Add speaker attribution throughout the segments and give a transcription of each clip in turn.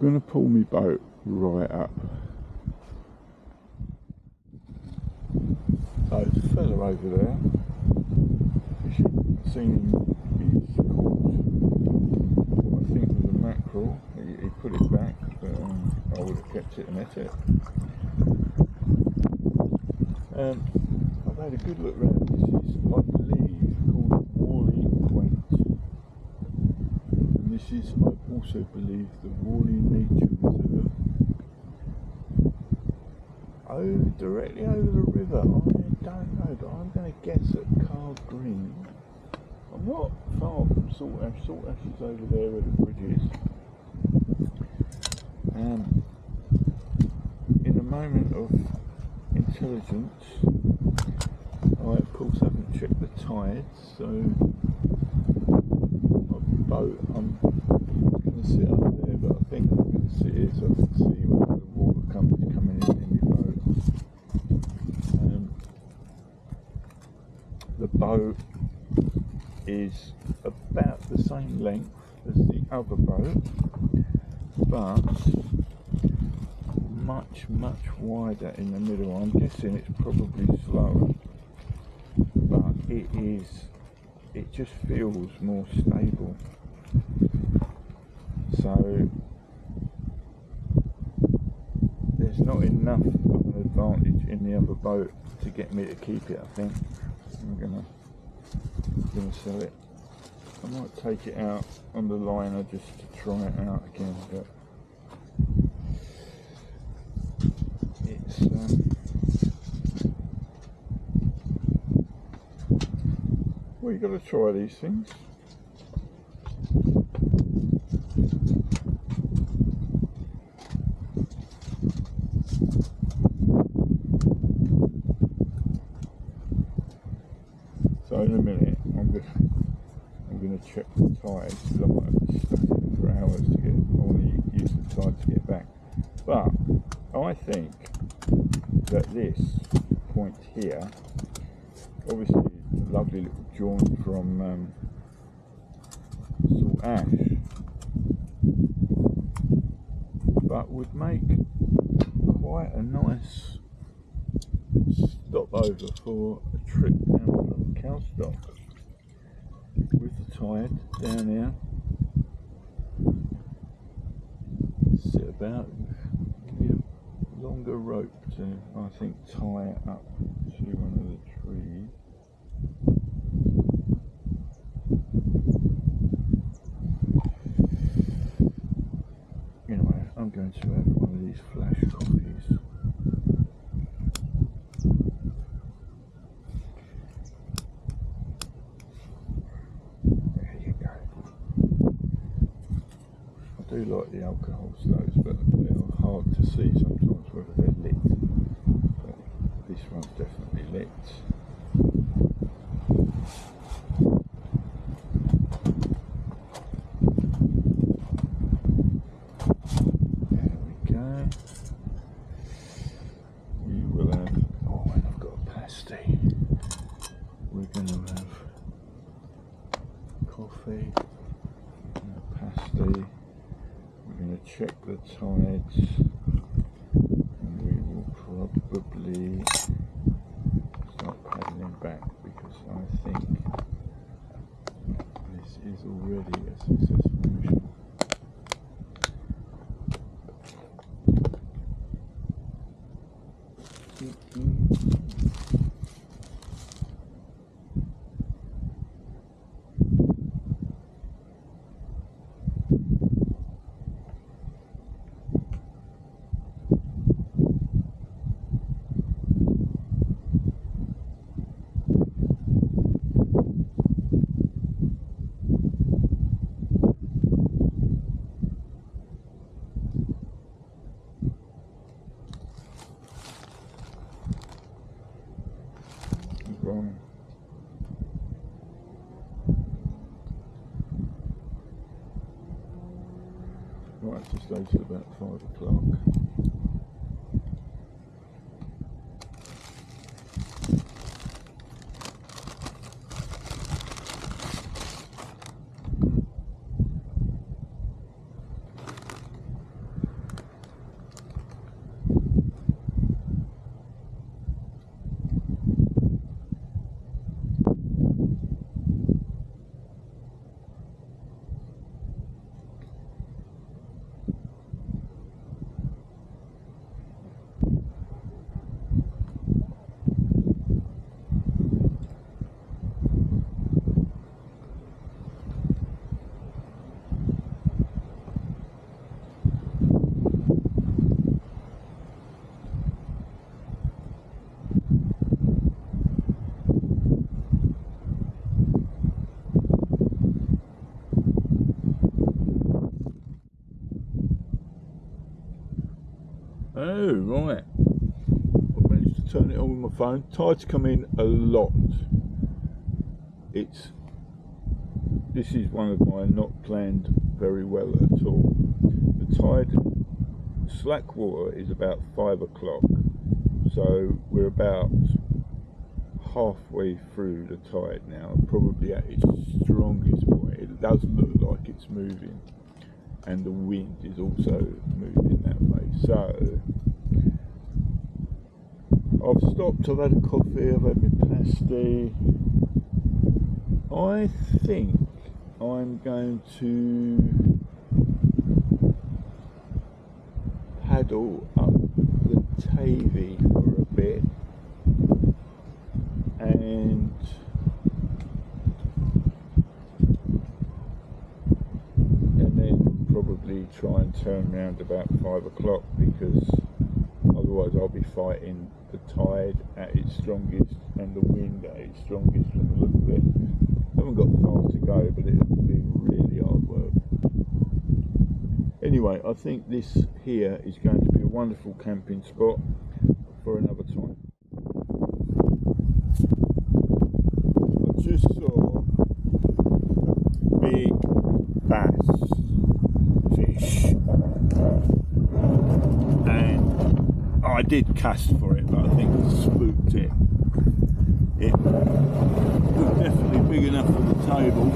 Speaker 1: going to pull my boat right up. So there's a fella over there. I've seen him, he's caught, I think it was a mackerel. He put it back, but I would have kept it and ate it. I've had a good look around. This is, I believe, called Warleigh Point. And this is, I also believe, the Warleigh Nature Reserve. Oh, directly over the river. I don't know, but I'm going to guess at Carl Green. I'm not far from Saltash. Saltash is over there where the bridge is. In a moment of intelligence, I of course haven't checked the tides, so my boat, I'm going to sit up there, but I think I'm going to sit here so I can see where the water comes coming in my boat. The boat is about the same length as the other boat, but much wider in the middle. I'm guessing it's probably slower, but it just feels more stable. So there's not enough of an advantage in the other boat to get me to keep it. I think I'm gonna sell it. I might take it out on the liner just to try it out again, but it's well, you got to try these things. So in a minute, I'm going to check the tides, because I might have to stuck it for hours to get. I want to use the tide to get back. But I think that this point here, obviously a lovely little jaunt from Saltash, but would make quite a nice stopover for a trip down from Cowstock with the tide down here. Sit about, give me a longer rope to, I think, tie it up to one of the trees. Anyway, I'm going to have one of these flash coffees. I do like the alcohol stoves, but they're hard to see sometimes whether they're lit. But this one's definitely lit. There we go. We will have, oh, and I've got a pasty. We're going to have coffee and a pasty. We're going to check the tides, and we will probably start paddling back, because I think this is already a successful mission. Wrong. Right, to stay till about 5 o'clock. Oh, right. I managed to turn it on with my phone. Tides come in a lot. This is one of mine, not planned very well at all. The tide, slack water is about 5 o'clock, so we're about halfway through the tide now, probably at its strongest point. It does look like it's moving, and the wind is also moving that way. So I've stopped, I've had a coffee, I've had my pasty. I think I'm going to paddle up the Tavy for a bit and then probably try and turn around about 5 o'clock, because otherwise I'll be fighting the tide at its strongest and the wind at its strongest from the look of it. I haven't got far to go, but it'll be really hard work. Anyway, I think this here is going to be a wonderful camping spot for another time. I just saw a big bass fish, and I did cast for it, but I think I spooked it. It was definitely big enough for the table.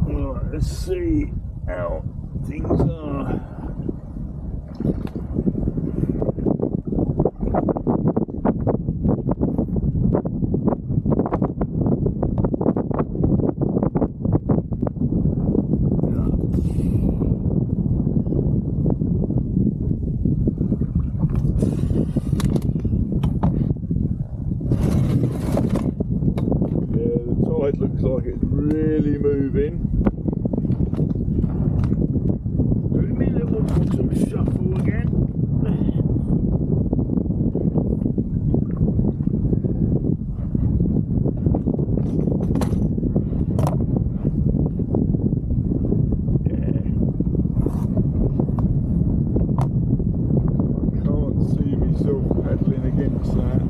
Speaker 1: Alright, let's see how things are. It looks like it's really moving. Doing me a little bottom shuffle again. Yeah. I can't see myself paddling against that.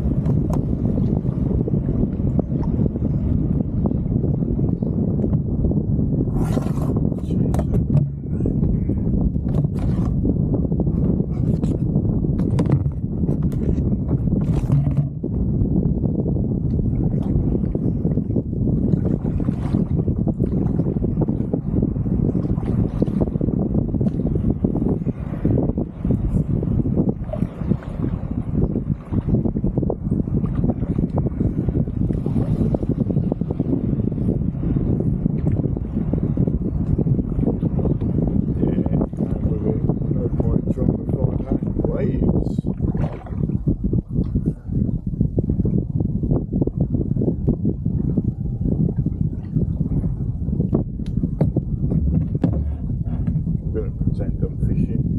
Speaker 1: Pretend I'm fishing.